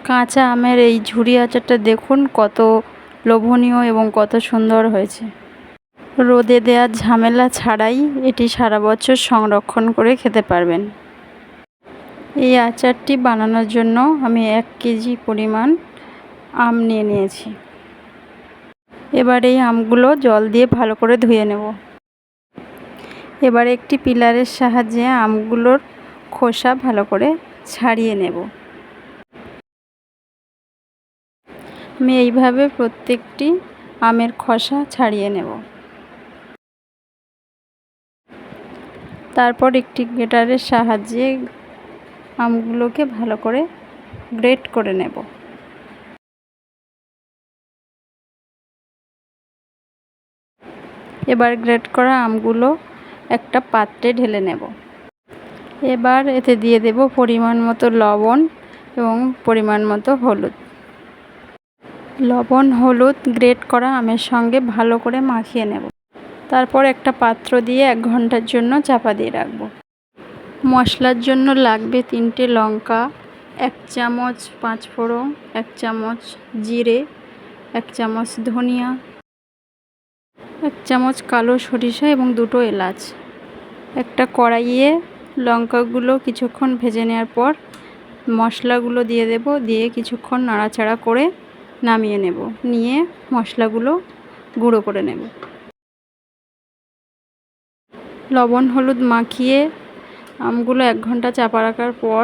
কাঁচা আমের এই ঝুরি আচারটা দেখুন কত লোভনীয় এবং কত সুন্দর হয়েছে। রোদে দেওয়ার ঝামেলা ছাড়াই এটি সারা বছর সংরক্ষণ করে খেতে পারবেন। এই আচারটি বানানোর জন্য আমি 1 কেজি পরিমাণ আম নিয়ে নিয়েছি। এবার এই আমগুলো জল দিয়ে ভালো করে ধুয়ে নেব। এবার একটি পিলারের সাহায্যে আমগুলোর খোসা ভালো করে ছাড়িয়ে নেব। আমি এইভাবে প্রত্যেকটি আমের খোসা ছাড়িয়ে নেব। তারপর একটি গ্রেটারের সাহায্যে আমগুলোকে ভালো করে গ্রেট করে নেব। এবার গ্রেট করা আমগুলো একটা পাত্রে ঢেলে নেব। এবার এতে দিয়ে দেব পরিমাণ মতো লবণ এবং পরিমাণ মতো হলুদ। লবণ হলুদ গ্রেট করা আমের সঙ্গে ভালো করে মাখিয়ে নেব। তারপর একটা পাত্র দিয়ে 1 ঘন্টার জন্য চাপা দিয়ে রাখব। মশলার জন্য লাগবে 3টে লঙ্কা, 1 চামচ 5 ফোড়ন, 1 চামচ জিরে, 1 চামচ ধনিয়া, 1 চামচ কালো সরিষা এবং 2টো এলাচ। একটা কড়াইয়ে লঙ্কাগুলো কিছুক্ষণ ভেজে নেওয়ার পর মশলাগুলো দিয়ে দেব। দিয়ে কিছুক্ষণ নাড়াচাড়া করে নামিয়ে নেব। নিয়ে মশলাগুলো গুঁড়ো করে নেব। লবণ হলুদ মাখিয়ে আমগুলো 1 ঘন্টা চাপা রাখার পর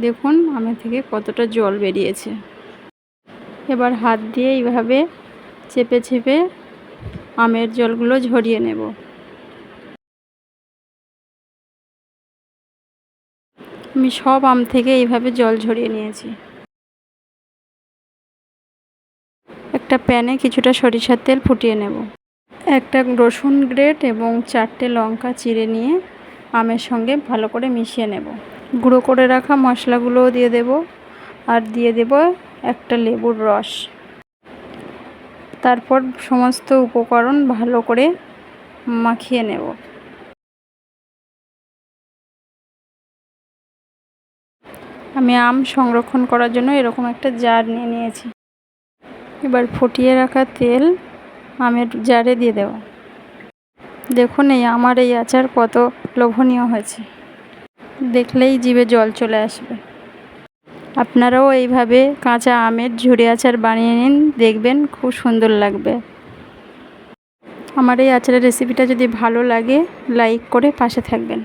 দেখুন আমের থেকে কতটা জল বেরিয়েছে। এবার হাত দিয়ে এইভাবে চেপে চেপে আমের জলগুলো ঝরিয়ে নেব। আমি সব আম থেকে এইভাবে জল ঝরিয়ে নিয়েছি। একটা প্যানে কিছুটা সরিষার তেল ফুটিয়ে নেব। একটা রসুন গ্রেট এবং 4টে লঙ্কা চিড়ে নিয়ে আমের সঙ্গে ভালো করে মিশিয়ে নেব। গুঁড়ো করে রাখা মশলাগুলোও দিয়ে দেব আর দিয়ে দেব একটা লেবুর রস। তারপর সমস্ত উপকরণ ভালো করে মাখিয়ে নেব। আমি আম সংরক্ষণ করার জন্য এরকম একটা জার নিয়ে নিয়েছি। এবার ফুটিয়ে রাখা তেল আমের জারে দিয়ে দেব। দেখুন আমার এই আচার কত লোভনীয় হয়েছে। দেখলেই জিভে জল চলে আসবে। আপনারাও এইভাবে কাঁচা আমের ঝুরি আচার বানিয়ে নিন, দেখবেন খুব সুন্দর লাগবে। আমার এই আচারের রেসিপিটা যদি ভালো লাগে লাইক করে পাশে থাকবেন।